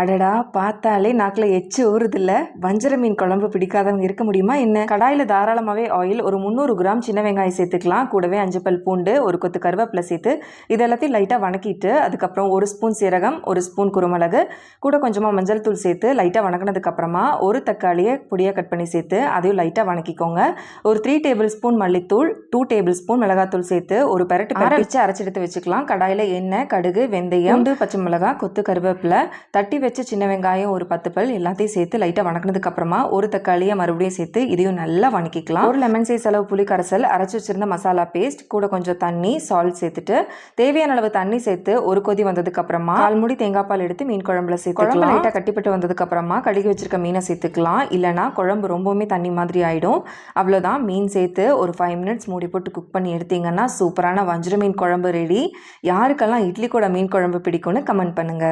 அடடா, பார்த்தாலே நாக்கில் எச்சு ஊறுதில்ல. வஞ்சர மீன் குழம்பு பிடிக்காதவங்க இருக்க முடியுமா என்ன? கடாயில் தாராளமாகவே ஆயில், ஒரு 300 கிராம் சின்ன வெங்காயம் சேர்த்துக்கலாம். கூடவே 5 பல் பூண்டு, ஒரு கொத்து கருவேப்பிலை சேர்த்து இது எல்லாத்தையும் லைட்டாக வணக்கிட்டு, அதுக்கப்புறம் 1 ஸ்பூன் சீரகம், 1 ஸ்பூன் குருமிளகு, கூட கொஞ்சமாக மஞ்சள் தூள் சேர்த்து லைட்டாக வணக்கினதுக்கப்புறமா ஒரு தக்காளியை பொடியாக கட் பண்ணி சேர்த்து அதையும் லைட்டாக வணக்கிக்கோங்க. ஒரு 3 டேபிள் ஸ்பூன் மல்லித்தூள், 2 டேபிள் ஸ்பூன் மிளகாத்தூள் சேர்த்து ஒரு பெரட்டு வச்சு அரைச்சி எடுத்து வச்சுக்கலாம். கடாயில் எண்ணெய், கடுகு, வெந்தயம், பச்சை மிளகாய், கொத்து கருவேப்பிலை, தட்டி வச்ச சின்ன வெங்காயம் ஒரு 10 பல் எல்லாத்தையும் சேர்த்து லைட்டாக வணக்கினதுக்கு அப்புறமா ஒரு தக்காளியை மறுபடியும் சேர்த்து இதையும் நல்லா வணக்கிக்கலாம். ஒரு லெமன் சைஸ் அளவு புளி கரைசல், அரைச்சி வச்சிருந்த மசாலா பேஸ்ட், கூட கொஞ்சம் தண்ணி, சால்ட் சேர்த்துட்டு தேவையான அளவு தண்ணி சேர்த்து ஒரு கொதி வந்ததுக்கு அப்புறமா 1/4 மூடி தேங்காய் பால் எடுத்து மீன் குழம்புல சேர்த்துக்கலாம். லைட்டாக கட்டிப்பட்டு வந்ததுக்கு அப்புறமா கழுகி வச்சிருக்க மீனை சேர்த்துக்கலாம். இல்லைனா குழம்பு ரொம்பவுமே தண்ணி மாதிரி ஆயிடும். அவ்வளோதான், மீன் சேர்த்து ஒரு 5 மினிட்ஸ் மூடி போட்டு குக் பண்ணி எடுத்தீங்கன்னா சூப்பரான வஞ்சர மீன் குழம்பு ரெடி. யாருக்கெல்லாம் இட்லி கூட மீன் குழம்பு பிடிக்கும்னு கமெண்ட் பண்ணுங்க.